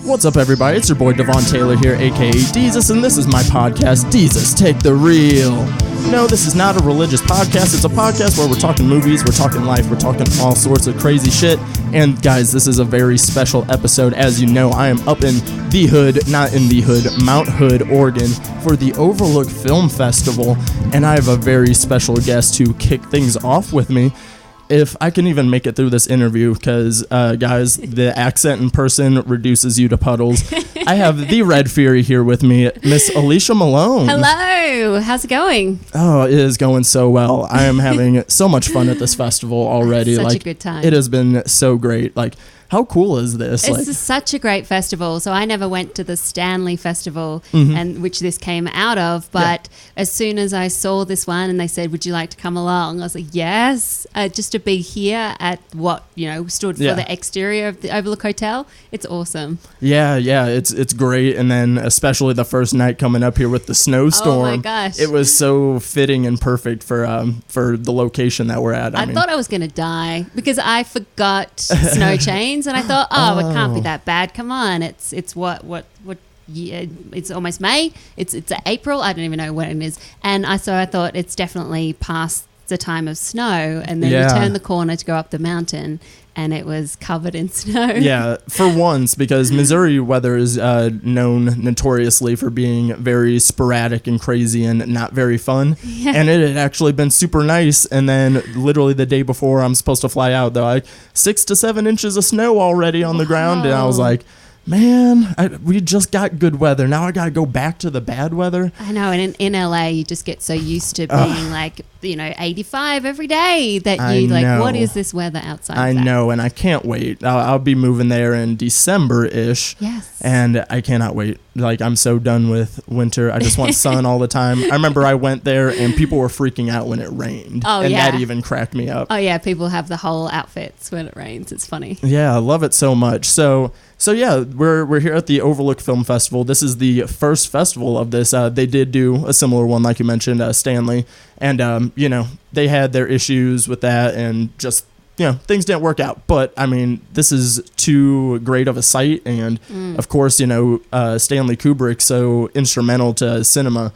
What's up, everybody? It's your boy Devon Taylor here, aka Deezus, and this is my podcast, Deezus Take the Reel. No, this is not a religious podcast. It's a podcast where we're talking movies, we're talking life, we're talking all sorts of crazy shit. And guys, this is a very special episode. As you know, I am up in the hood, not in the hood, Mount Hood, Oregon, for the Overlook Film Festival, and I have a very special guest to kick things off with me. If I can even make it through this interview, because, guys, the accent in person reduces you to puddles. I have the Red Fury here with me, Miss Alicia Malone. Hello. How's it going? Oh, it is going so well. I am having so much fun at this festival already. Such a good time. It has been so great. How cool is this? This is such a great festival. So I never went to the Stanley Festival, and which this came out of. But as soon as I saw this one and they said, would you like to come along? I was like, yes. Just to be here at what, stood for the exterior of the Overlook Hotel. It's awesome. Yeah. It's great. And then especially the first night coming up here with the snowstorm. Oh my gosh. It was so fitting and perfect for the location that we're at. I thought I was going to die because I forgot snow chains. And I thought, it can't be that bad. Come on, it's what year? It's almost May. It's April. I don't even know when it is. And I thought it's definitely past the time of snow. And then you turn the corner to go up the mountain, and it was covered in snow. Yeah, for once, because Missouri weather is known notoriously for being very sporadic and crazy and not very fun. Yeah. And it had actually been super nice. And then literally the day before I'm supposed to fly out, though, 6 to 7 inches of snow already on the ground. And I was like, man, we just got good weather. Now I got to go back to the bad weather. I know. And in LA, you just get so used to being 85 every day that what is this weather outside? I know. And I can't wait. I'll be moving there in December-ish. Yes. And I cannot wait. I'm so done with winter. I just want sun all the time. I remember I went there and people were freaking out when it rained. Oh, and that even cracked me up. Oh, yeah. People have the whole outfits when it rains. It's funny. Yeah, I love it so much. So yeah, we're here at the Overlook Film Festival. This is the first festival of this. They did do a similar one, like you mentioned, Stanley. And, they had their issues with that and just, things didn't work out. But, this is too great of a site. And, of course, Stanley Kubrick, so instrumental to cinema.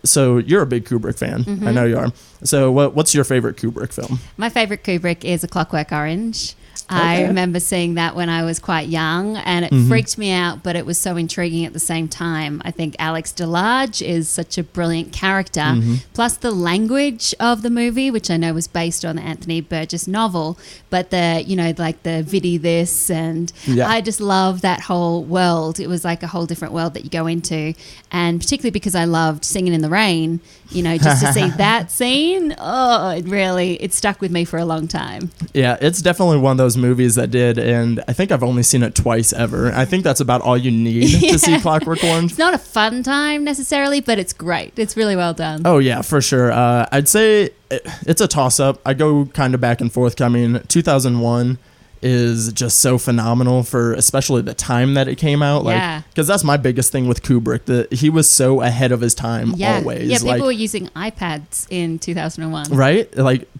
So you're a big Kubrick fan. Mm-hmm. I know you are. So what's your favorite Kubrick film? My favorite Kubrick is A Clockwork Orange. Okay. I remember seeing that when I was quite young, and it freaked me out, but it was so intriguing at the same time. I think Alex DeLarge is such a brilliant character, plus the language of the movie, which I know was based on the Anthony Burgess novel, but the Vidi this, and I just love that whole world. It was like a whole different world that you go into, and particularly because I loved Singing in the Rain, just to see that scene, it stuck with me for a long time. Yeah, it's definitely one of those movies that did, and I think I've only seen it twice ever. I think that's about all you need to see Clockwork Orange. It's not a fun time necessarily, but it's great. It's really well done. Oh yeah, for sure. I'd say it's a toss-up. I go kind of back and forth. 2001 is just so phenomenal for especially the time that it came out. Because that's my biggest thing with Kubrick, that he was so ahead of his time always. Yeah, people were using iPads in 2001. Right?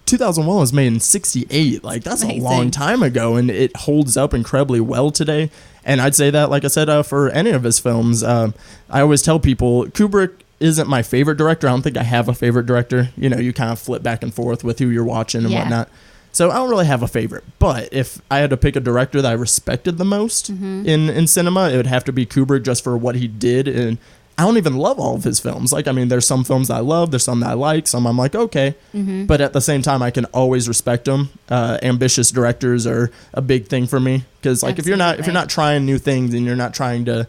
2001 was made in 68. That's amazing. A long time ago, and it holds up incredibly well today. And I'd say that, like I said, for any of his films, I always tell people Kubrick isn't my favorite director. I don't think I have a favorite director. You kind of flip back and forth with who you're watching and whatnot. So I don't really have a favorite, but if I had to pick a director that I respected the most in cinema, it would have to be Kubrick, just for what he did. And I don't even love all of his films. There's some films that I love, there's some that I like, some I'm like, okay. But at the same time, I can always respect them. Ambitious directors are a big thing for me, because if you're not trying new things and you're not trying to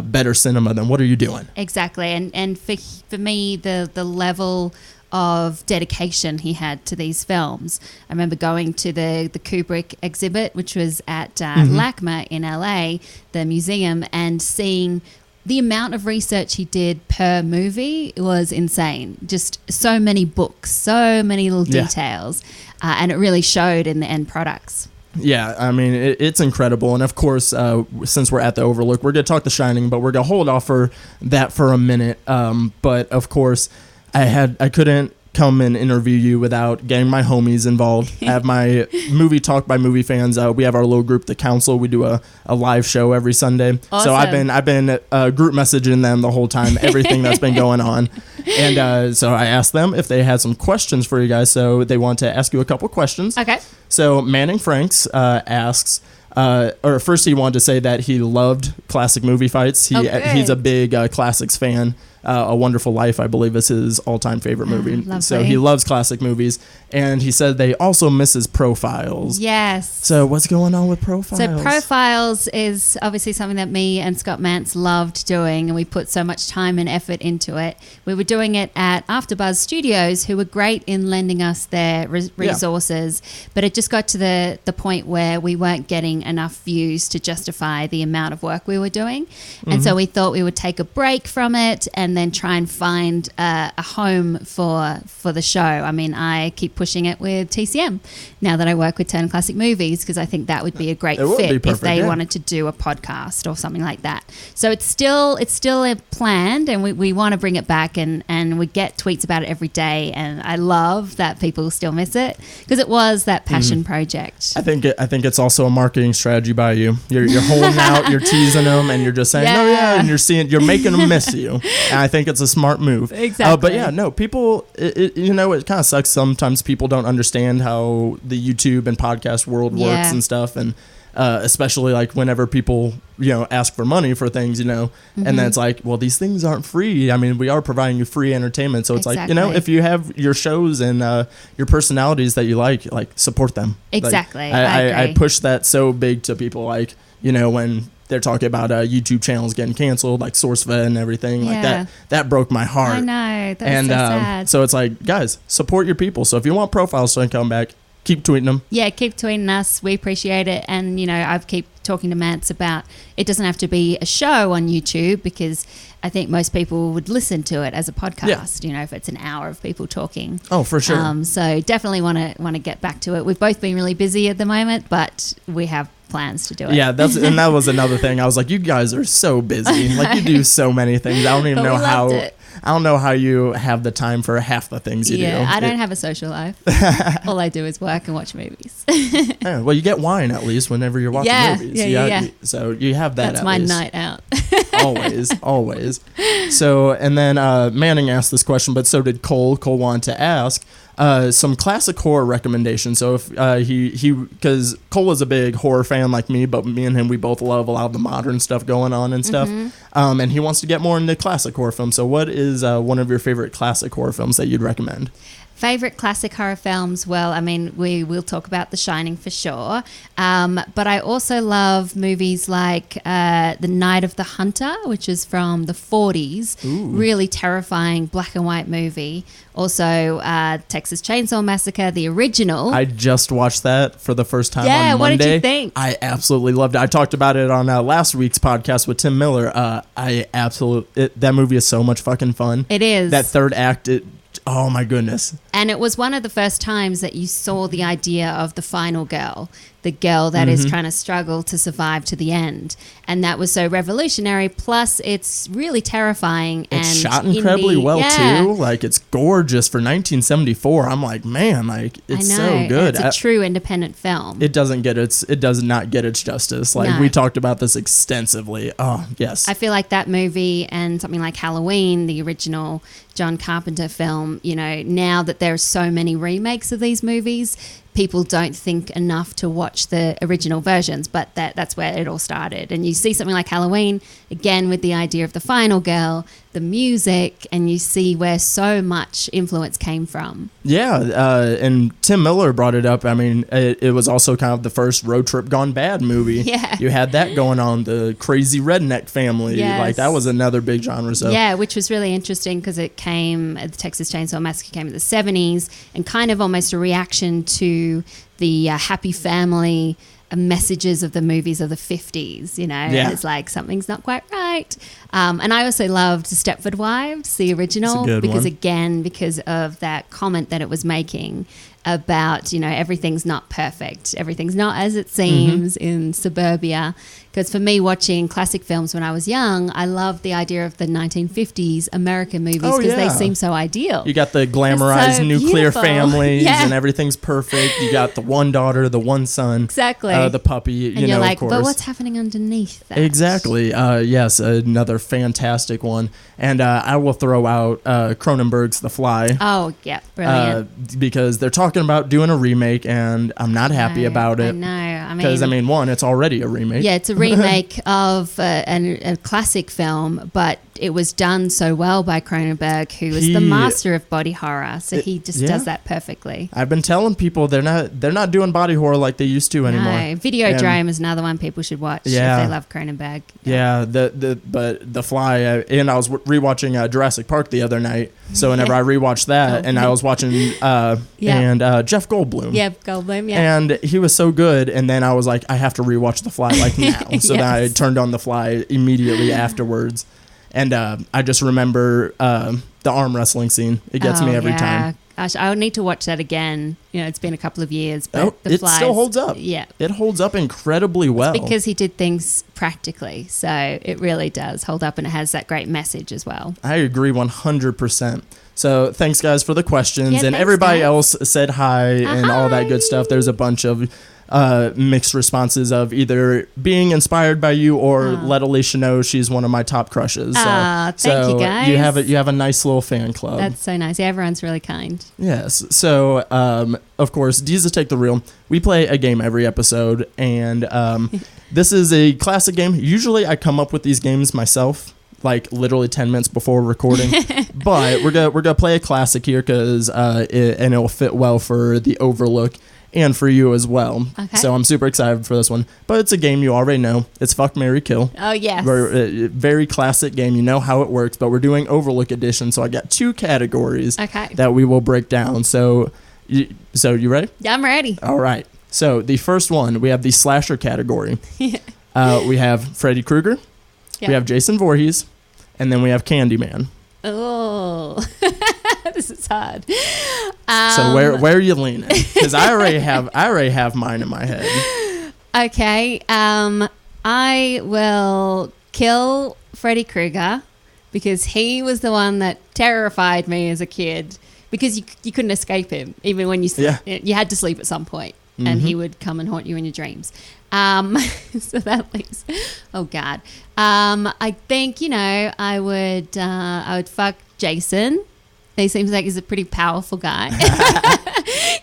better cinema, then what are you doing? Exactly. And for me, the level of dedication he had to these films. I remember going to the Kubrick exhibit, which was at LACMA in LA, the museum, and seeing the amount of research he did per movie was insane. Just so many books, so many little details, and it really showed in the end products. Yeah, it's incredible. And of course, since we're at the Overlook, we're going to talk The Shining, but we're going to hold off for that for a minute. But of course, I couldn't come and interview you without getting my homies involved. I have my movie talk by movie fans. We have our little group, The Council. We do a live show every Sunday. Awesome. So I've been group messaging them the whole time, everything that's been going on. And so I asked them if they had some questions for you guys. So they want to ask you a couple questions. Okay. So Manning Franks asks, or first he wanted to say that he loved classic movie fights. He's a big classics fan. A Wonderful Life, I believe, is his all-time favorite movie. Lovely. So he loves classic movies. And he said they also misses Profiles. Yes. So what's going on with Profiles? So Profiles is obviously something that me and Scott Mantz loved doing, and we put so much time and effort into it. We were doing it at AfterBuzz Studios, who were great in lending us their resources, but it just got to the point where we weren't getting enough views to justify the amount of work we were doing. And so we thought we would take a break from it and then try and find a home for the show. I mean, I keep pushing it with TCM now that I work with Turner Classic Movies, because I think that would be a great fit if they wanted to do a podcast or something like that. So it's still planned, and we want to bring it back, and we get tweets about it every day, and I love that people still miss it, because it was that passion project. I think it's also a marketing strategy by you. You're holding out, you're teasing them, and you're just saying, and you're making them miss you. And I think it's a smart move. Exactly. But yeah, no, people, it kind of sucks. Sometimes people don't understand how the YouTube and podcast world works and stuff. And especially like whenever people, ask for money for things, and then it's like, well, these things aren't free. I mean, we are providing you free entertainment. So it's like, if you have your shows and your personalities that you like support them. Exactly. Like, I push that so big to people, like, when they're talking about YouTube channels getting canceled, like SourceFed and everything like that. That broke my heart. I know. That's so sad. So it's like, guys, support your people. So if you want Profiles to come back, keep tweeting them. Yeah, keep tweeting us. We appreciate it. And, I've keep talking to Mance about it doesn't have to be a show on YouTube, because I think most people would listen to it as a podcast, if it's an hour of people talking. Oh, for sure. So definitely want to get back to it. We've both been really busy at the moment, but we have plans to do it. Yeah, that was another thing. I was like, you guys are so busy. Like, you do so many things. I don't even know how. I don't know how you have the time for half the things you do. Yeah, I don't have a social life. All I do is work and watch movies. Well, you get wine at least whenever you're watching movies. Yeah. So you have that. That's my night out. always. So, and then Manning asked this question, but so did Cole. Cole wanted to ask some classic horror recommendations. So if because Cole is a big horror fan like me, but me and him, we both love a lot of the modern stuff going on and stuff. And he wants to get more into classic horror films. So what is one of your favorite classic horror films that you'd recommend? Favorite classic horror films? Well, I mean, we will talk about The Shining for sure. But I also love movies like The Night of the Hunter, which is from the 40s. Ooh. Really terrifying black and white movie. Also, Texas Chainsaw Massacre, the original. I just watched that for the first time on Monday. What did you think? I absolutely loved it. I talked about it on last week's podcast with Tim Miller. That movie is so much fucking fun. It is. That third act, oh my goodness. And it was one of the first times that you saw the idea of the final girl, the girl that is trying to struggle to survive to the end. And that was so revolutionary. Plus, it's really terrifying. It's shot incredibly well, too. Like, it's gorgeous for 1974. I'm like, man, like, it's so good. It's a true independent film. It does not get its justice. Like, we talked about this extensively. Oh, yes. I feel like that movie and something like Halloween, the original John Carpenter film, now that there are so many remakes of these movies, people don't think enough to watch the original versions, but that's where it all started. And you see something like Halloween, again, with the idea of the final girl, the music, and you see where so much influence came from. Yeah, and Tim Miller brought it up. I mean, it was also kind of the first road trip gone bad movie. Yeah. You had that going on, the crazy redneck family. Yes. Like, that was another big genre. So. Yeah, which was really interesting because the Texas Chainsaw Massacre came in the 70s and kind of almost a reaction to the happy family messages of the movies of the 50s, It's like something's not quite right. And I also loved Stepford Wives, the original, because of that comment that it was making about, everything's not perfect. Everything's not as it seems in suburbia. Because for me, watching classic films when I was young, I loved the idea of the 1950s American movies because they seem so ideal. You got the glamorized so nuclear beautiful. families and everything's perfect. You got the one daughter, the one son. Exactly. The puppy, and you're like, of course. but what's happening underneath that? Exactly. Yes, another fantastic one. And I will throw out Cronenberg's The Fly. Oh, yeah. Brilliant. Because they're talking about doing a remake, and I'm not happy about it. I know. Because, one, it's already a remake. Yeah, it's a remake of a classic film, but it was done so well by Cronenberg, who is the master of body horror. So he just does that perfectly. I've been telling people they're not doing body horror like they used to anymore. No, Videodrome is another one people should watch if they love Cronenberg. Yeah, but The Fly, and I was rewatching Jurassic Park the other night. So whenever I rewatched that, and I was watching and Jeff Goldblum. Yeah, Goldblum. Yeah, and he was so good. And then I was like, I have to rewatch The Fly like now. So then I turned on The Fly immediately afterwards. And I just remember the arm wrestling scene. It gets me every time. Gosh, I would need to watch that again. It's been a couple of years, but it still holds up. Yeah, it holds up incredibly well. It's because he did things practically, so it really does hold up, and it has that great message as well. I agree 100%. So thanks, guys, for the questions, and thanks, everybody guys. else said hi and all that good stuff. There's a bunch of mixed responses of either being inspired by you or let Alicia know she's one of my top crushes. Thank you, guys. You have a nice little fan club. That's so nice. Yeah, everyone's really kind. Yes. So, of course, Deezus Take the Reel. We play a game every episode, and this is a classic game. Usually I come up with these games myself, like literally 10 minutes before recording. But we're gonna play a classic here because it'll fit well for the Overlook and for you as well. Okay. So I'm super excited for this one. But it's a game you already know. It's Fuck, Marry, Kill. Oh, yes. Very classic game. You know how it works, but we're doing Overlook Edition, so I got 2 categories that we will break down. So you ready? Yeah, I'm ready. All right. So the first one, we have the slasher category. We have Freddy Krueger. Yep. We have Jason Voorhees. And then we have Candyman. Oh, this is hard. So where are you leaning? Because I already have mine in my head. Okay, I will kill Freddy Krueger because he was the one that terrified me as a kid. Because you couldn't escape him even when you slept. Yeah. You had to sleep at some point, and he would come and haunt you in your dreams. So that leaves. Oh God. I think I would fuck Jason. He seems like he's a pretty powerful guy.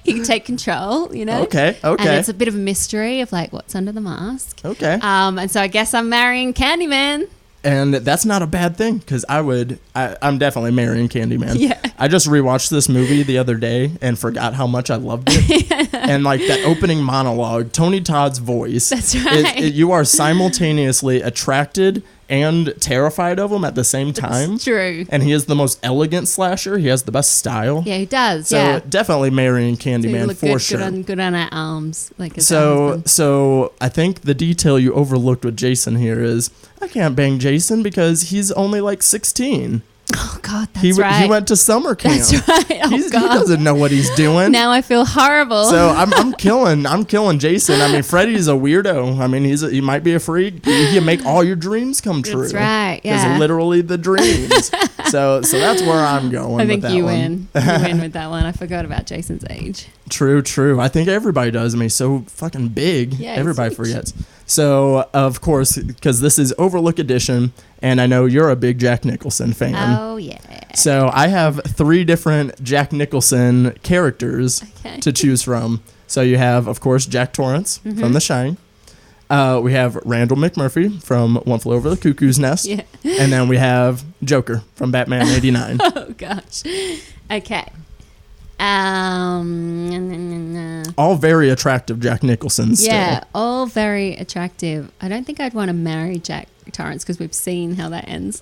He can take control. Okay. And it's a bit of a mystery of like what's under the mask. Okay. And so I guess I'm marrying Candyman. And that's not a bad thing because I'm definitely marrying Candyman. Yeah. I just rewatched this movie the other day and forgot how much I loved it. And like that opening monologue, Tony Todd's voice. That's right. You are simultaneously attracted and terrified of him at the same time. It's true. And he is the most elegant slasher. He has the best style. Yeah, he does. So definitely marrying Candyman for sure. Good on our arms. So I think the detail you overlooked with Jason here is I can't bang Jason because he's only like 16. Oh God, that's right. He went to summer camp. That's right. Oh, He doesn't know what he's doing. Now I feel horrible. So I'm killing Jason. I mean, Freddy's a weirdo. I mean, he might be a freak. He can make all your dreams come true. That's right. Yeah. It's literally the dreams. So that's where I'm going. I think with that you one. win. You win with that one. I forgot about Jason's age. True. I think everybody does. I mean, he's so fucking big. Yeah, everybody forgets. So, of course, because this is Overlook Edition, and I know you're a big Jack Nicholson fan. Oh, yeah. So I have 3 different Jack Nicholson characters to choose from. So you have, of course, Jack Torrance from The Shining. We have Randall McMurphy from One Flew Over the Cuckoo's Nest. Yeah. And then we have Joker from Batman 89. Oh, gosh. Okay. All very attractive Jack Nicholsons. Yeah, still. all very attractive. I don't think I'd want to marry Jack Torrance because we've seen how that ends,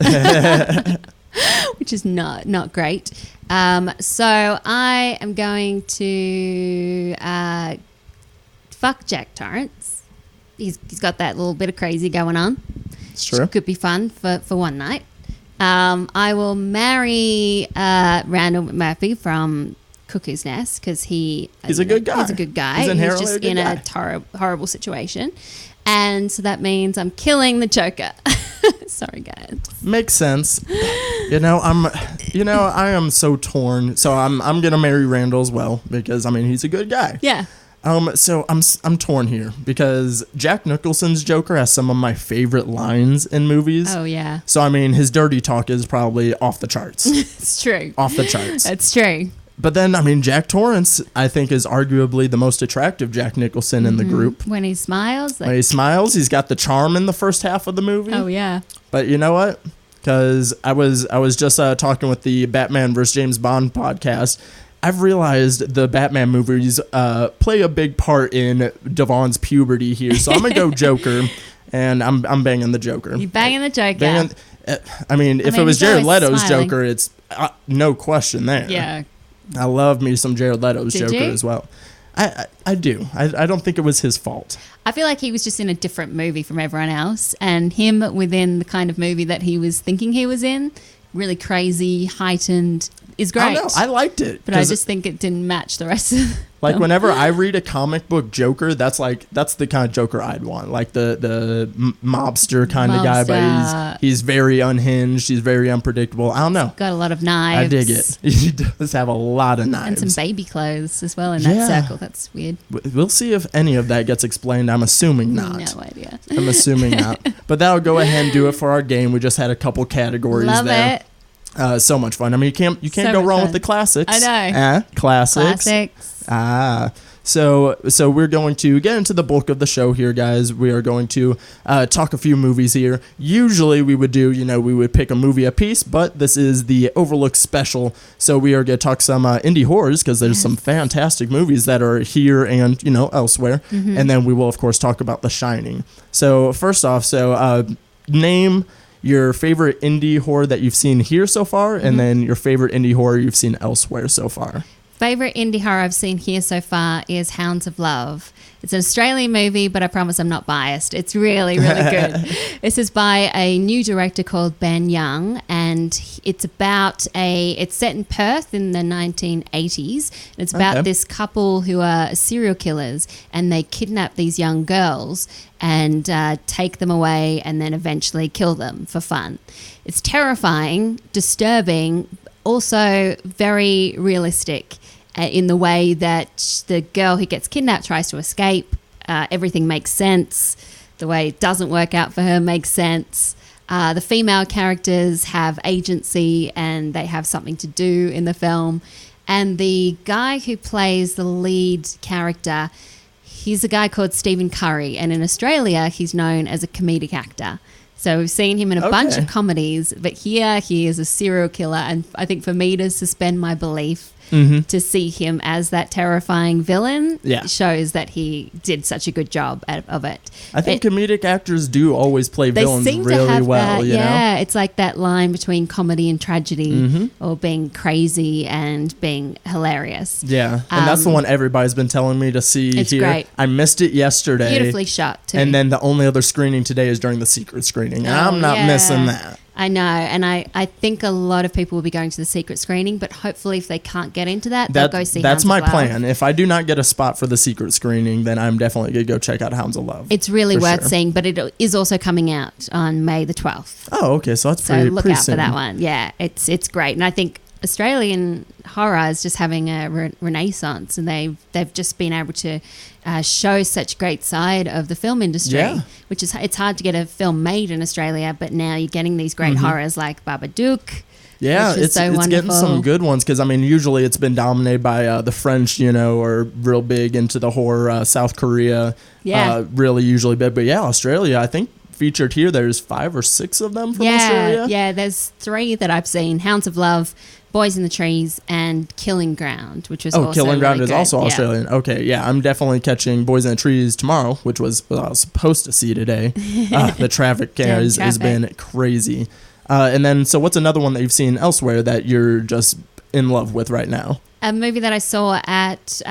which is not great. So I am going to fuck Jack Torrance. He's got that little bit of crazy going on. It's true. Could be fun for one night. I will marry Randall McMurphy from Cuckoo's Nest because he's a good guy. He's a good guy. He's just in a horrible situation. And so that means I'm killing the Joker. Sorry, guys. Makes sense. I am so torn. So I'm gonna marry Randall as well because he's a good guy. Yeah. So I'm torn here because Jack Nicholson's Joker has some of my favorite lines in movies. Oh yeah. So his dirty talk is probably off the charts. It's true. Off the charts. It's true. But then, Jack Torrance, I think, is arguably the most attractive Jack Nicholson in the group. When he smiles. When he smiles, he's got the charm in the first half of the movie. Oh, yeah. But you know what? Because I was just talking with the Batman vs. James Bond podcast. I've realized the Batman movies play a big part in Devon's puberty here. So I'm going to go Joker, and I'm banging the Joker. You banging the Joker. If it was Jared Leto's smiling. Joker, it's no question there. Yeah. I love me some Jared Leto's Did Joker you? as well. I do. I don't think it was his fault. I feel like he was just in a different movie from everyone else, and him within the kind of movie that he was thinking he was in, really crazy, heightened, is great. I know. I liked it. But I just think it didn't match the rest of the film. Whenever I read a comic book Joker, that's the kind of Joker I'd want. Like the mobster kind of guy, but he's very unhinged. He's very unpredictable. I don't know. Got a lot of knives. I dig it. He does have a lot of knives. And some baby clothes as well in that circle. That's weird. We'll see if any of that gets explained. I'm assuming not. No idea. I'm assuming not. But that'll go ahead and do it for our game. We just had a couple categories there. Love it. So much fun. You can't go wrong with the classics. I know. Classics. So we're going to get into the bulk of the show here, guys. We are going to talk a few movies here. Usually we would pick a movie a piece, but this is the Overlook special. So we are going to talk some indie horrors because there's some fantastic movies that are here and, elsewhere. Mm-hmm. And then we will, of course, talk about The Shining. So first off, name your favorite indie horror that you've seen here so far, and then your favorite indie horror you've seen elsewhere so far. Favorite indie horror I've seen here so far is Hounds of Love. It's an Australian movie, but I promise I'm not biased. It's really, really good. This is by a new director called Ben Young, and it's set in Perth in the 1980s. And it's about this couple who are serial killers, and they kidnap these young girls and take them away and then eventually kill them for fun. It's terrifying, disturbing, also very realistic. In the way that the girl who gets kidnapped tries to escape. Everything makes sense. The way it doesn't work out for her makes sense. The female characters have agency and they have something to do in the film. And the guy who plays the lead character, he's a guy called Stephen Curry. And in Australia, he's known as a comedic actor. So we've seen him in a bunch of comedies, but here he is a serial killer. And I think for me to suspend my belief to see him as that terrifying villain shows that he did such a good job of it. I think comedic actors do always play villains really well. Yeah, it's like that line between comedy and tragedy, or being crazy and being hilarious. Yeah, and that's the one everybody's been telling me to see it's here. Great. I missed it yesterday. Beautifully shot too. And then the only other screening today is during the secret screening. And I'm not missing that. I know, and I think a lot of people will be going to the secret screening, but hopefully if they can't get into that, they'll go see Hounds of Love. That's my plan. If I do not get a spot for the secret screening, then I'm definitely going to go check out Hounds of Love. It's really worth seeing, but it is also coming out on May the 12th. Oh, okay, so that's pretty soon. So look out for that one. Yeah, it's great. And I think Australian horror is just having a renaissance, and they've just been able to show such great side of the film industry, which is it's hard to get a film made in Australia, but now you're getting these great horrors like Babadook. Yeah, it's getting some good ones because usually it's been dominated by the French, or real big into the horror. South Korea, really usually big, but Australia, I think. Featured here, there's 5 or 6 of them from Australia. Yeah, there's 3 that I've seen: Hounds of Love, Boys in the Trees, and Killing Ground, which was also Killing Ground really is also Australian. Okay, yeah, I'm definitely catching Boys in the Trees tomorrow, which was what I was supposed to see today. The traffic has been crazy. And then, so what's another one that you've seen elsewhere that you're just in love with right now? A movie that I saw at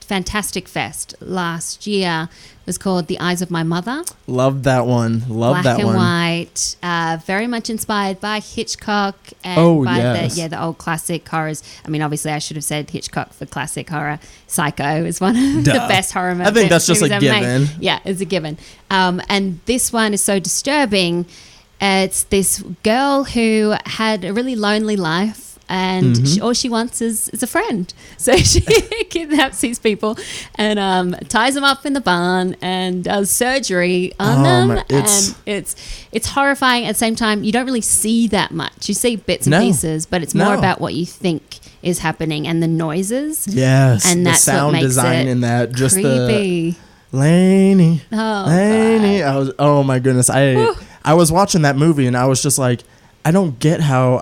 fantastic fest last year was called The Eyes of My Mother. Love that one. Love that one. Black and white. Very much inspired by Hitchcock and by the old classic horrors. I mean, obviously, I should have said Hitchcock for classic horror. Psycho is one of the best horror movies. I think that's just a given. Yeah, it's a given. And this one is so disturbing. It's this girl who had a really lonely life. And all she wants is a friend. So she kidnaps these people and ties them up in the barn and does surgery on them. And it's horrifying. At the same time, you don't really see that much. You see bits and pieces, but it's more about what you think is happening and the noises. Yes, and that's the sound what makes design it in that. Just creepy. The Laney. God. Oh my goodness. I was watching that movie and I was just like, I don't get how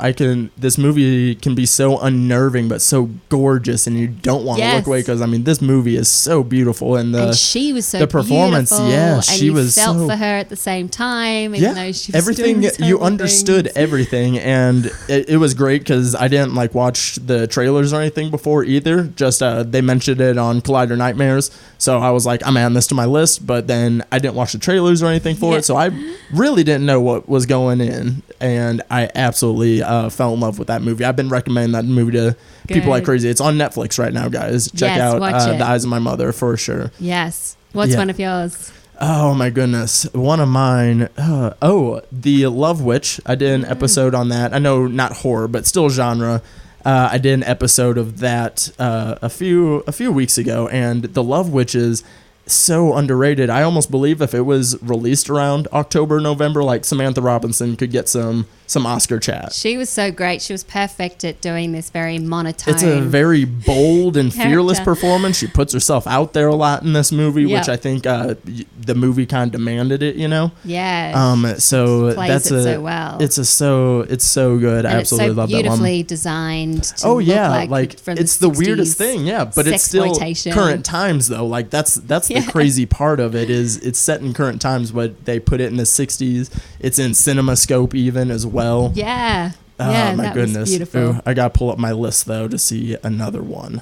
this movie can be so unnerving but so gorgeous and you don't want to look away because I mean this movie is so beautiful and she was so the performance beautiful, she was felt so, for her at the same time even though she was everything you understood things. Everything and it was great because I didn't like watch the trailers or anything before either, just they mentioned it on Collider Nightmares, so I was like I'm adding this to my list, but then I didn't watch the trailers or anything for it, so I really didn't know what was going in, and I absolutely fell in love with that movie. I've been recommending that movie to people like crazy. It's on Netflix right now, guys. Check out The Eyes of My Mother for sure. Yes. What's one of yours? Oh my goodness. One of mine. The Love Witch. I did an episode on that. I know not horror, but still genre. I did an episode of that a few weeks ago, and The Love Witch is so underrated. I almost believe if it was released around October, November, like Samantha Robinson could get some Oscar chat. She was so great. She was perfect at doing this very monotone. It's a very bold and fearless performance. She puts herself out there a lot in this movie, which I think the movie kind of demanded it, you know? Yeah. So plays so well. It's so good. I absolutely love that one. It's so beautifully designed to look like from it's the 60s, weirdest thing, but it's still current times though. Like that's the crazy part of it is it's set in current times, but they put it in the 60s. It's in CinemaScope even as well. Yeah. Oh my goodness. Was beautiful. Ooh, I gotta pull up my list though to see another one.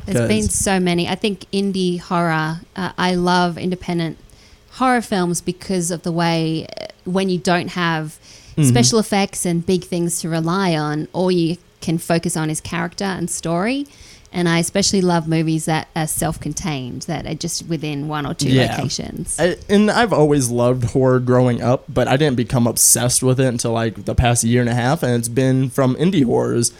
There's been so many. I think indie horror. I love independent horror films because of the way when you don't have special effects and big things to rely on, all you can focus on is character and story. And I especially love movies that are self-contained, that are just within one or two locations. And I've always loved horror growing up, but I didn't become obsessed with it until like the past year and a half. And it's been from indie horrors,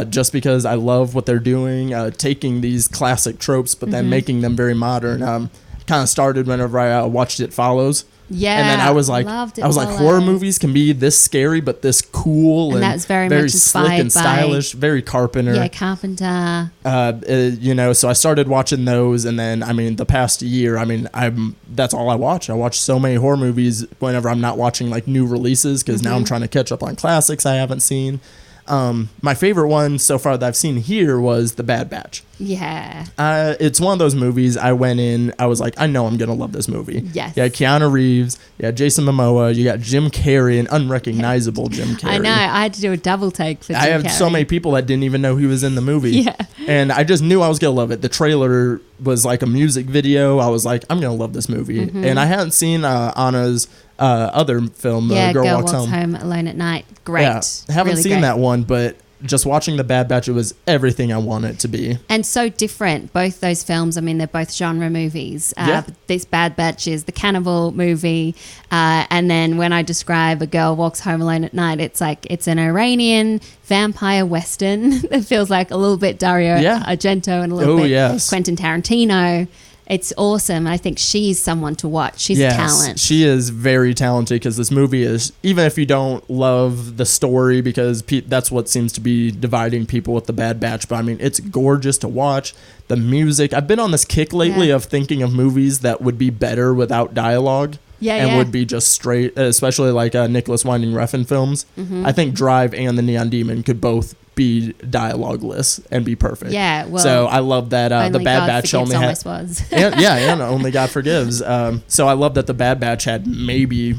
just because I love what they're doing, taking these classic tropes, but then making them very modern. Kind of started whenever I watched It Follows. Yeah, and then I was like, horror movies can be this scary, but this cool and that's very much slick and stylish, very Carpenter. Yeah, Carpenter. So I started watching those, and then I mean, the past year, I mean, that's all I watch. I watch so many horror movies whenever I'm not watching like new releases because now I'm trying to catch up on classics I haven't seen. My favorite one so far that I've seen here was The Bad Batch. Yeah. It's one of those movies I went in, I was like, I know I'm going to love this movie. Yes. Yeah, Keanu Reeves, Jason Momoa, you got Jim Carrey, an unrecognizable Jim Carrey. I know, I had to do a double take for Jim Carrey. I have so many people that didn't even know he was in the movie. Yeah. And I just knew I was going to love it. The trailer was like a music video. I was like, I'm going to love this movie. And I hadn't seen Anna's other film, Girl Walks Home Alone at Night. Great. Yeah, haven't really seen great. that one, but just watching The Bad Batch, it was everything I want it to be. And so different, both those films. I mean, they're both genre movies. This Bad Batch is the cannibal movie. And then when I describe A Girl Walks Home Alone at Night, it's like it's an Iranian vampire western. It feels like a little bit Dario Argento and a little bit Quentin Tarantino. It's awesome. I think she's someone to watch. She's a talent. She is very talented because this movie is, even if you don't love the story, because that's what seems to be dividing people with The Bad Batch, but I mean, it's gorgeous to watch. The music. I've been on this kick lately of thinking of movies that would be better without dialogue. Would be just straight, especially like Nicholas Winding Refn films. I think Drive and The Neon Demon could both be dialogueless and be perfect. Yeah, well, so I love that The Bad Batch only had and Only God Forgives. So I love that The Bad Batch had maybe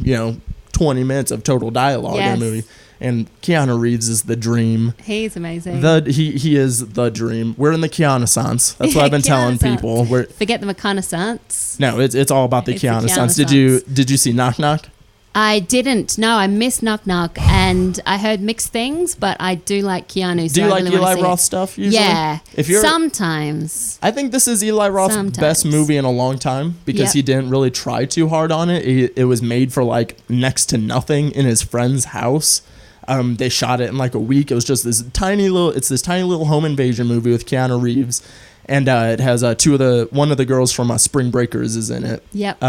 20 minutes of total dialogue in the movie. And Keanu Reeves is the dream. He's amazing. He is the dream. We're in the Keanu-sance. That's what I've been telling people. Forget the McConaissance. No, it's all about the Keanu-sance. Did you see Knock Knock? I didn't. No, I missed Knock Knock, and I heard mixed things, but I do like Keanu. Do you like Eli Roth stuff usually? Yeah, sometimes. I think this is Eli Roth's best movie in a long time because he didn't really try too hard on it. It was made for like next to nothing in his friend's house. They shot it in like a week. It was just this tiny little home invasion movie with Keanu Reeves, and it has one of the girls from Spring Breakers is in it. Yep.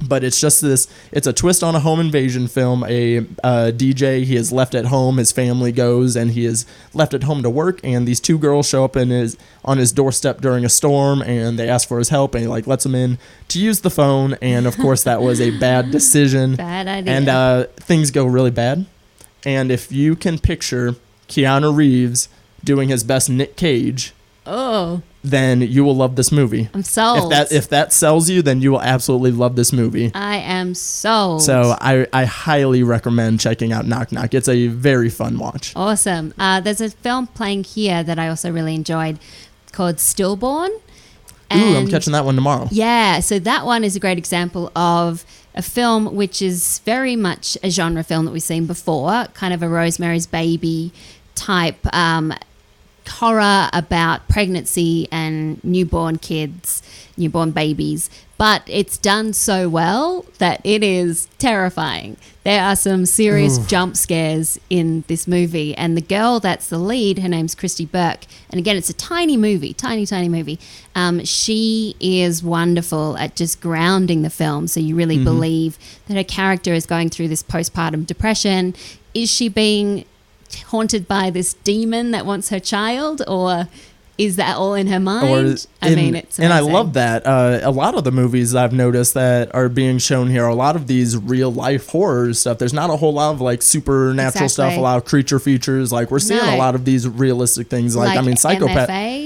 But it's just it's a twist on a home invasion film. A DJ, he is left at home, his family goes, and he is left at home to work, and these two girls show up on his doorstep during a storm, and they ask for his help, and he like lets them in to use the phone, and of course that was a bad decision. Bad idea. And things go really bad. And if you can picture Keanu Reeves doing his best Nick Cage, then you will love this movie. I'm sold. If that sells you, then you will absolutely love this movie. I am sold. So I highly recommend checking out Knock Knock. It's a very fun watch. Awesome. There's a film playing here that I also really enjoyed called Stillborn. Ooh, I'm catching that one tomorrow. Yeah, so that one is a great example of a film which is very much a genre film that we've seen before, kind of a Rosemary's Baby type horror about pregnancy and newborn babies, but it's done so well that it is terrifying. There are some serious jump scares in this movie, and the girl that's the lead, her name's Christy Burke, and again, it's a tiny movie. She is wonderful at just grounding the film, so you really believe that her character is going through this postpartum depression. Is she being haunted by this demon that wants her child, or is that all in her mind? It's amazing. And I love that. A lot of the movies I've noticed that are being shown here, a lot of these real life horror stuff, there's not a whole lot of like supernatural stuff, a lot of creature features. Like we're seeing a lot of these realistic things. Like Psychopaths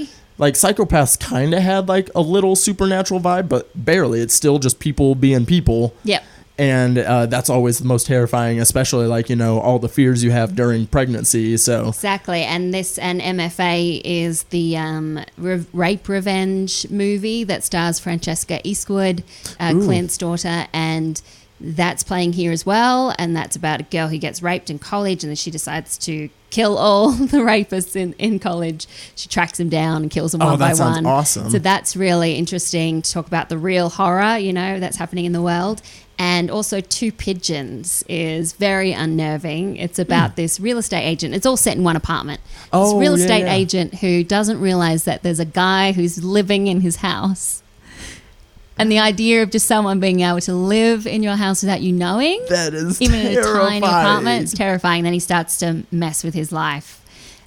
kind of had like a little supernatural vibe, but barely. It's still just people being people. Yep. And that's always the most terrifying, especially like, all the fears you have during pregnancy. So exactly. And MFA is the rape revenge movie that stars Francesca Eastwood, Clint's daughter, and that's playing here as well. And that's about a girl who gets raped in college, and then she decides to kill all the rapists in college. She tracks them down and kills them one by one. Oh, that sounds awesome. So that's really interesting to talk about the real horror, that's happening in the world. And also Two Pigeons is very unnerving. It's about this real estate agent. It's all set in one apartment. This real estate agent who doesn't realize that there's a guy who's living in his house. And the idea of just someone being able to live in your house without you knowing. That is even in a tiny apartment, it's terrifying. Then he starts to mess with his life.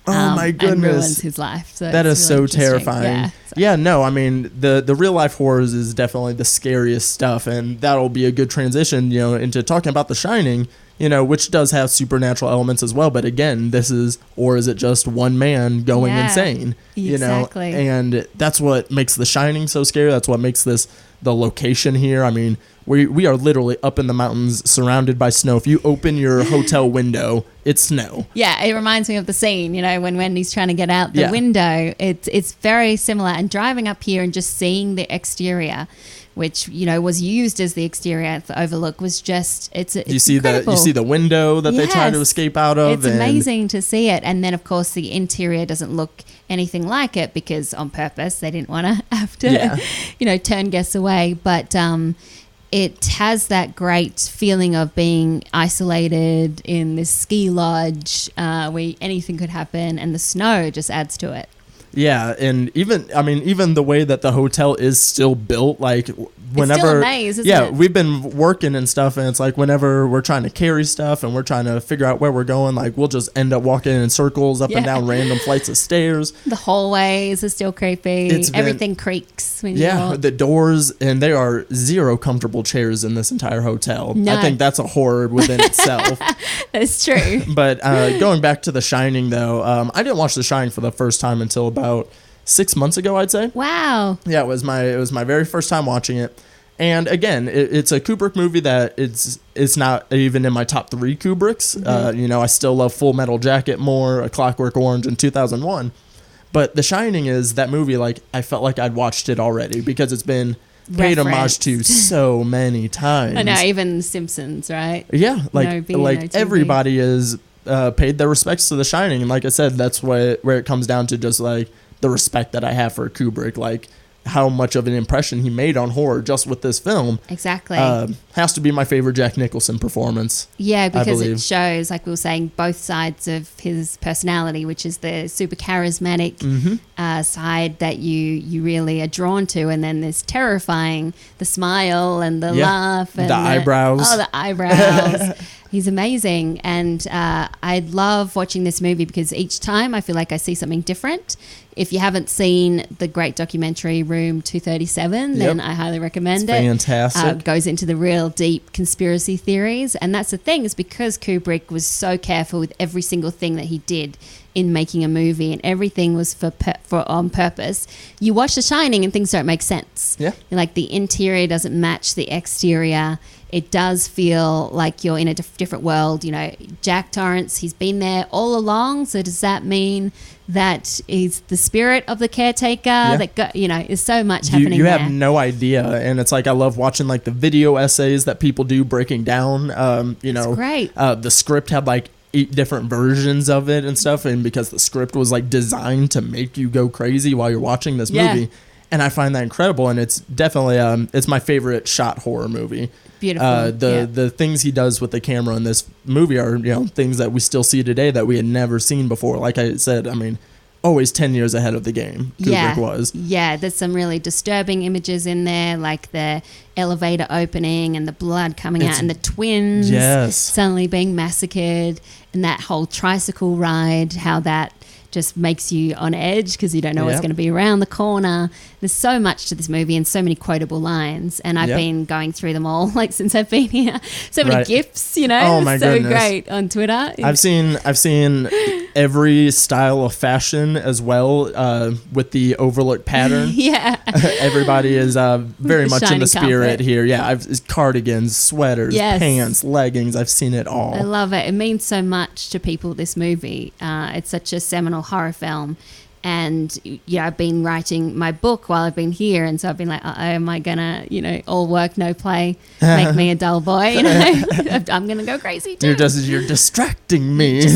Oh my goodness. And ruins his life. So that is really so terrifying. Yeah, no, I mean, the real life horrors is definitely the scariest stuff, and that'll be a good transition, into talking about The Shining, which does have supernatural elements as well. But again, is it just one man going insane? Exactly. And that's what makes The Shining so scary. That's what makes the location here. I mean, we are literally up in the mountains surrounded by snow. If you open your hotel window, it's snow. Yeah, it reminds me of the scene, when Wendy's trying to get out the window. It's very similar. And driving up here and just seeing the exterior, which was used as the exterior at the Overlook, was just it's you see the window that they try to escape out of. It's amazing to see it. And then of course the interior doesn't look anything like it because on purpose they didn't want to have to turn guests away, but it has that great feeling of being isolated in this ski lodge where anything could happen, and the snow just adds to it. Yeah, and even the way that the hotel is still built, like whenever it's still a maze, isn't it? We've been working and stuff, and it's like whenever we're trying to carry stuff and we're trying to figure out where we're going, like we'll just end up walking in circles up and down random flights of stairs. The hallways are still creepy. Everything creaks when you walk. The doors, and there are zero comfortable chairs in this entire hotel. No. I think that's a horror within itself. That's true. But going back to The Shining, though, I didn't watch The Shining for the first time until about 6 months ago, I'd say. Wow. Yeah, it was my very first time watching it. And again, it's a Kubrick movie that it's not even in my top 3 Kubricks. Mm-hmm. I still love Full Metal Jacket more, A Clockwork Orange, and 2001. But The Shining is that movie, like, I felt like I'd watched it already because it's been paid homage to so many times. I know, even Simpsons, right? Yeah, like everybody is paid their respects to The Shining. And like I said, that's where it comes down to just, like, the respect that I have for Kubrick. Like, how much of an impression he made on horror just with this film. Exactly. Has to be my favorite Jack Nicholson performance. Yeah, because it shows, like we were saying, both sides of his personality, which is the super charismatic side that you really are drawn to, and then this terrifying, the smile and the laugh. And the eyebrows. Oh, the eyebrows. He's amazing. And I love watching this movie because each time I feel like I see something different. If you haven't seen the great documentary Room 237, then I highly recommend it. Fantastic. Goes into the real deep conspiracy theories. And that's the thing, is because Kubrick was so careful with every single thing that he did in making a movie, and everything was for on purpose. You watch The Shining and things don't make sense. Yeah. Like the interior doesn't match the exterior. It does feel like you're in a different world. Jack Torrance, he's been there all along. So does that mean that he's the spirit of the caretaker? That is so much happening you there. have no idea. And it's like, I love watching like the video essays that people do breaking down. It's great. The script had like 8 different versions of it and stuff. And because the script was like designed to make you go crazy while you're watching this movie. And I find that incredible. And it's definitely, it's my favorite shot horror movie. Beautiful. The things he does with the camera in this movie are, things that we still see today that we had never seen before. Like I said, I mean, always 10 years ahead of the game, Kubrick was. Yeah, there's some really disturbing images in there, like the elevator opening and the blood coming out and the twins suddenly being massacred, and that whole tricycle ride, how that just makes you on edge because you don't know what's going to be around the corner. There's so much to this movie and so many quotable lines, and I've been going through them all like since I've been here. So many GIFs, Oh my so goodness. great on Twitter. I've seen every style of fashion as well, with the Overlook pattern. Everybody is very much in the spirit here. I've cardigans, sweaters, pants, leggings. I've seen it all. I love it. It means so much to people, this movie. It's such a seminal horror film. And I've been writing my book while I've been here, and so I've been like, am I gonna, all work no play, make me a dull boy? I'm gonna go crazy too. You're distracting me. His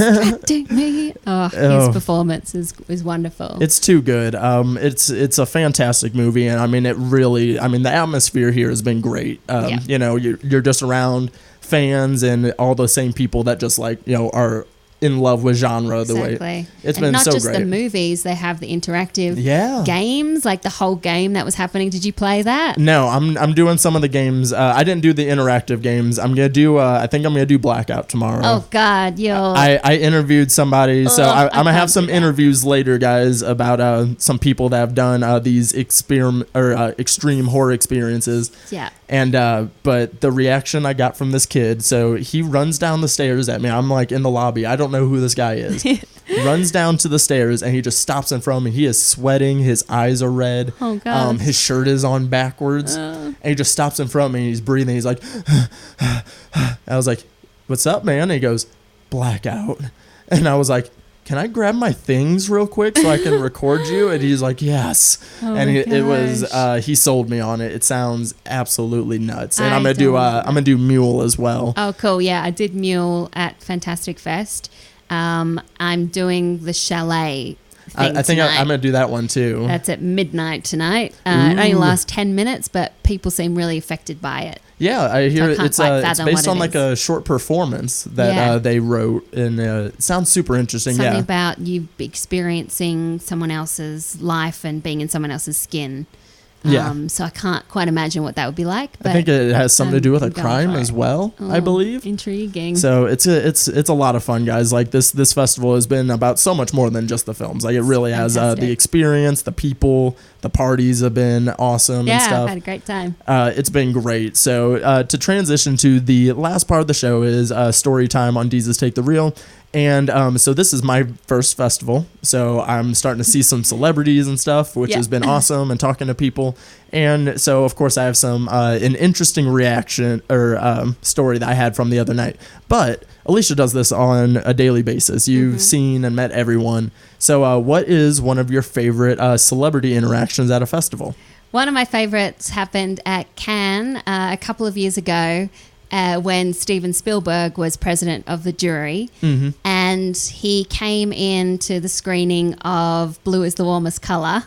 performance is wonderful. It's too good. It's a fantastic movie, and I mean, the atmosphere here has been great. You're just around fans and all the same people that just are in love with genre the way it's been so great. Not just the movies, they have the interactive games, like the whole game that was happening. Did you play that? No, I'm doing some of the games. I didn't do the interactive games. I'm gonna do I think I'm gonna do Blackout tomorrow. Oh God, I interviewed somebody, so I'm gonna have some interviews later, guys, about some people that have done these extreme horror experiences. And but the reaction I got from this kid, so he runs down the stairs at me. I'm like in the lobby. I don't know who this guy is. Runs down to the stairs and he just stops in front of me. He is sweating. His eyes are red. Oh God. His shirt is on backwards. And he just stops in front of me and he's breathing. He's like, I was like, what's up, man? And he goes, Blackout. And I was like, can I grab my things real quick so I can record you? And he's like, yes. And he sold me on it. It sounds absolutely nuts. And I'm gonna do Mule as well. Oh, cool. Yeah, I did Mule at Fantastic Fest. I'm doing the Chalet thing I think tonight. I'm gonna do that one too. That's at midnight tonight. It only lasts 10 minutes, but people seem really affected by it. Yeah, I hear it's based on like a short performance that they wrote, and it sounds super interesting. Something about you experiencing someone else's life and being in someone else's skin. So I can't quite imagine what that would be like. But I think it has something to do with a crime as well, I believe. Intriguing. So it's a lot of fun, guys. Like this festival has been about so much more than just the films. Like it really has the experience, the people, the parties have been awesome and stuff. Yeah, I've had a great time. It's been great. So to transition to the last part of the show is story time on Deezus Take the Reel. And so this is my first festival. So I'm starting to see some celebrities and stuff, which has been awesome, and talking to people. Festival. And so, of course, I have an interesting reaction or story that I had from the other night. But Alicia does this on a daily basis. You've seen and met everyone. So what is one of your favorite celebrity interactions at a festival? One of my favorites happened at Cannes a couple of years ago when Steven Spielberg was president of the jury. And he came into the screening of Blue is the Warmest Color.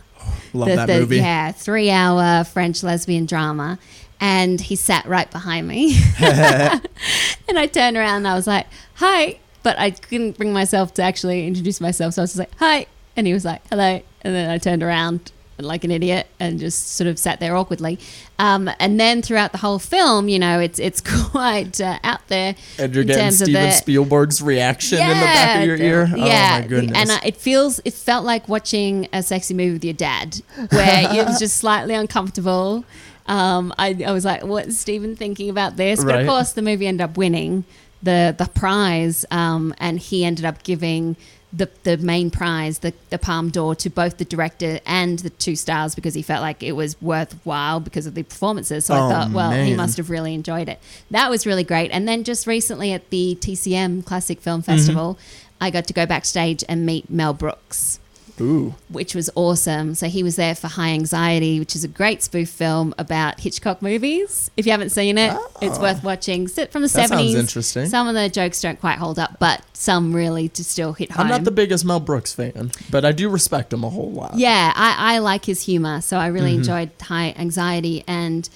Love that movie. Yeah, 3-hour French lesbian drama. And he sat right behind me. And I turned around and I was like, hi. But I couldn't bring myself to actually introduce myself. So I was just like, hi. And he was like, hello. And then I turned around like an idiot and just sort of sat there awkwardly. And then throughout the whole film, you know, it's quite out there. And you're getting Steven Spielberg's reaction in the back of your ear. Yeah. Oh my goodness. And it felt like watching a sexy movie with your dad, where it was just slightly uncomfortable. I was like, what's Steven thinking about this? But of course the movie ended up winning the prize, and he ended up giving the main prize, the Palme d'Or, to both the director and the 2 stars, because he felt like it was worthwhile because of the performances. So I thought, well, he must have really enjoyed it. That was really great. And then just recently at the TCM Classic Film Festival, I got to go backstage and meet Mel Brooks. Ooh. Which was awesome. So he was there for High Anxiety, which is a great spoof film about Hitchcock movies. If you haven't seen it, it's worth watching. From the 70s. That sounds interesting. Some of the jokes don't quite hold up, but some really to still hit home. I'm not the biggest Mel Brooks fan, but I do respect him a whole lot. Yeah, I like his humor. So I really enjoyed High Anxiety. And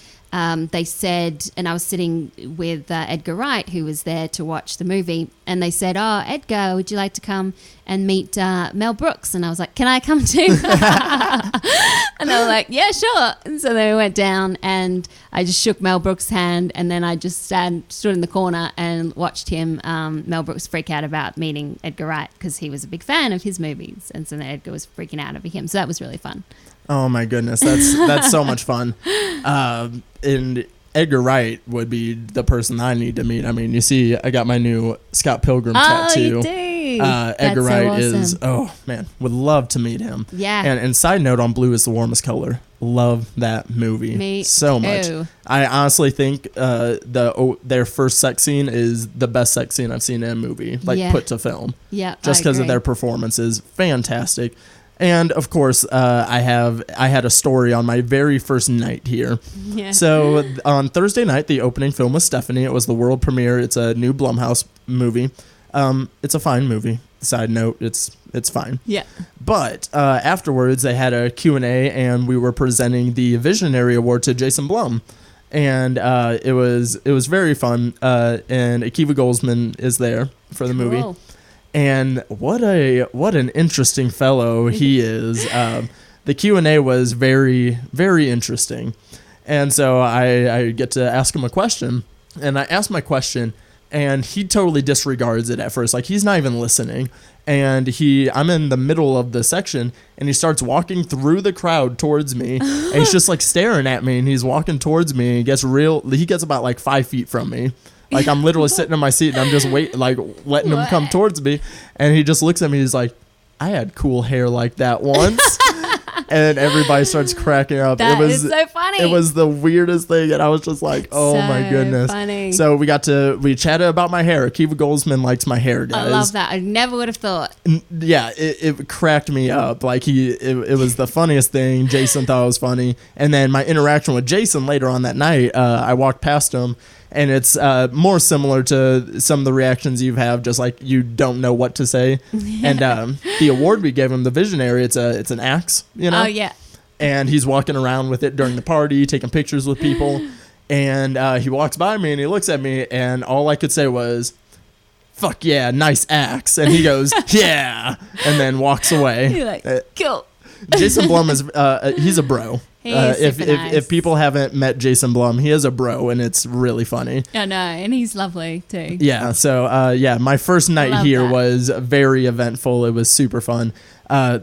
they said, and I was sitting with Edgar Wright, who was there to watch the movie, and they said, oh, Edgar, would you like to come and meet Mel Brooks? And I was like, can I come too? And they were like, yeah, sure. And so they went down and I just shook Mel Brooks' hand, and then I just stood in the corner and watched him, Mel Brooks, freak out about meeting Edgar Wright, because he was a big fan of his movies, and so then Edgar was freaking out over him. So that was really fun. Oh my goodness, that's so much fun. And Edgar Wright would be the person I need to meet. I mean, you see, I got my new Scott Pilgrim tattoo. You do. Edgar Wright awesome. would love to meet him. Yeah. And side note on Blue is the Warmest Color. Love that movie Me so too. much. I honestly think their first sex scene is the best sex scene I've seen in a movie, put to film. Yeah, just because of their performances, fantastic. And of course, I had a story on my very first night here. Yeah. So on Thursday night, the opening film was Stephanie. It was the world premiere. It's a new Blumhouse movie. It's a fine movie. Side note, it's fine. Yeah. But afterwards, they had a Q&A, and we were presenting the Visionary Award to Jason Blum. And it was very fun. And Akiva Goldsman is there for the movie. And what an interesting fellow he is. The Q&A was very, very interesting. And so I get to ask him a question. And I asked my question, and he totally disregards it at first. Like, he's not even listening. And I'm in the middle of the section, and he starts walking through the crowd towards me. And he's just like staring at me, and he's walking towards me. And he gets about like 5 feet from me. Like, I'm literally sitting in my seat, and I'm just letting him come towards me. And he just looks at me. He's like, I had cool hair like that once. And everybody starts cracking up. That is so funny. It was the weirdest thing. And I was just like, oh my goodness. Funny. So we chatted about my hair. Akiva Goldsman likes my hair, guys. I love that. I never would have thought. Yeah, it cracked me up. Like, it was the funniest thing. Jason thought it was funny. And then my interaction with Jason later on that night, I walked past him. And it's more similar to some of the reactions you have, just like you don't know what to say. And the award we gave him, the Visionary, it's an axe, you know? Oh, yeah. And he's walking around with it during the party, taking pictures with people. And he walks by me and he looks at me, and all I could say was, fuck yeah, nice axe. And he goes, yeah, and then walks away. You're like, cool. Jason Blum is he's a bro. If people haven't met Jason Blum, he is a bro, and it's really funny. I know, and he's lovely too. Yeah, so my first night here was very eventful. It was super fun.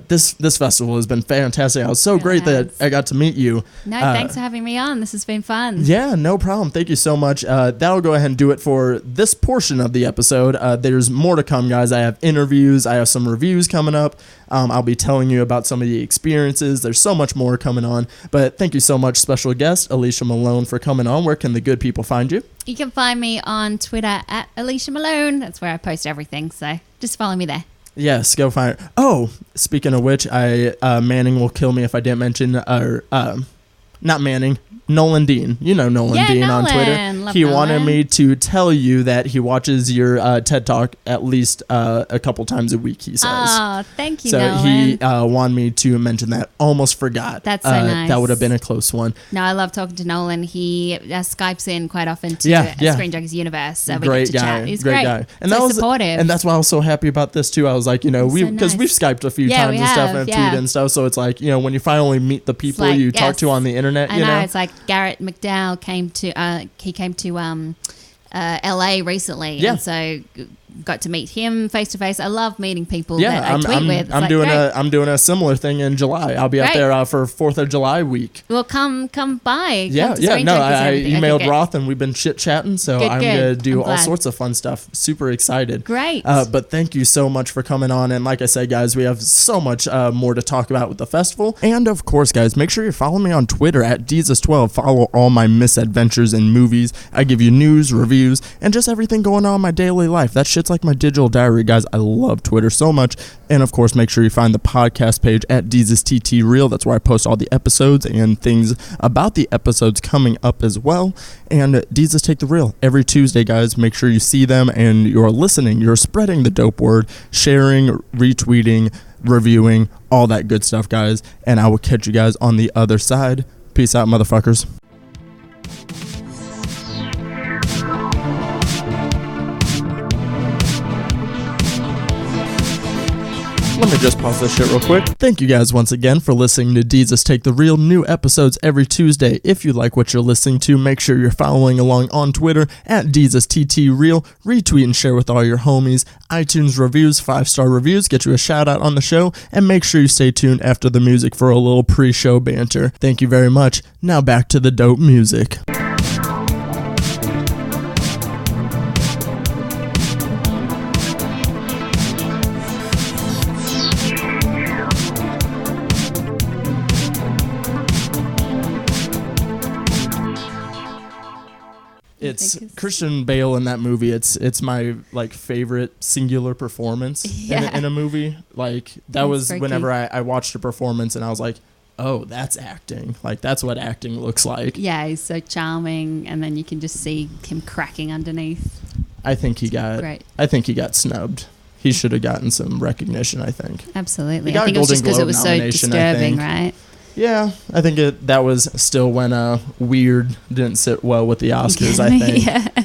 this festival has been fantastic. It was so great that I got to meet you. No, thanks for having me on. This has been fun. Yeah, no problem. Thank you so much. That'll go ahead and do it for this portion of the episode. There's more to come, guys. I have interviews. I have some reviews coming up. I'll be telling you about some of the experiences. There's so much more coming on. But thank you so much, special guest Alicia Malone, for coming on. Where can the good people find you? You can find me on Twitter at Alicia Malone. That's where I post everything. So just follow me there. Yes, go find it. Oh, speaking of which, Manning will kill me if I didn't mention, not Manning, Nolan Dean. You know Nolan Dean Nolan. on Twitter. Love He Nolan. wanted me to tell you that he watches your TED Talk at least a couple times a week, he says. Oh, thank you, so Nolan. he wanted me to mention that. Almost forgot. That's so nice. That would have been a close one. No, I love talking to Nolan. He Skypes in quite often to Screen Junkies Universe. So we get to chat. He's great guy. And so that was supportive. And that's why I was so happy about this too. I was like, because we've Skyped a few times and stuff and tweeted and stuff. So it's like, when you finally meet the people you talk to on the internet, I know. It's like Garrett McDowell came to LA recently, and so got to meet him face to face. I love meeting people that I tweet with. I'm doing a similar thing in July. I'll be out there for 4th of July week. Well, come by. Yeah. No, I emailed Roth and we've been chit chatting. So I'm gonna do all sorts of fun stuff. Super excited. Great. But thank you so much for coming on. And like I said, guys, we have so much more to talk about with the festival. And of course, guys, make sure you follow me on Twitter at Deezus12. Follow all my misadventures in movies. I give you news, reviews, and just everything going on in my daily life. That shit's like my digital diary, guys. I love Twitter so much. And of course, make sure you find the podcast page at Deezus TT Reel. That's where I post all the episodes and things about the episodes coming up as well. And Deezus Take the Reel every Tuesday, guys. Make sure you see them and you're listening. You're spreading the dope word, sharing, retweeting, reviewing, all that good stuff, guys. And I will catch you guys on the other side. Peace out, motherfuckers. Let me just pause this shit real quick. Thank you guys once again for listening to Deezus Take the Reel. New episodes every Tuesday. If you like what you're listening to, make sure you're following along on Twitter at Deezus TT Reel. Retweet and share with all your homies. iTunes reviews, 5-star reviews, get you a shout out on the show. And make sure you stay tuned after the music for a little pre-show banter. Thank you very much. Now back to the dope music. It's Christian Bale in that movie. It's my favorite singular performance in a movie. Like that was whenever I watched a performance and I was like, oh, that's acting. Like that's what acting looks like. Yeah, he's so charming, and then you can just see him cracking underneath. I think he got snubbed. He should have gotten some recognition, I think. Absolutely. I think it was just because it was so disturbing, right? Yeah, I think that was still when Weird didn't sit well with the Oscars, I think. Yeah.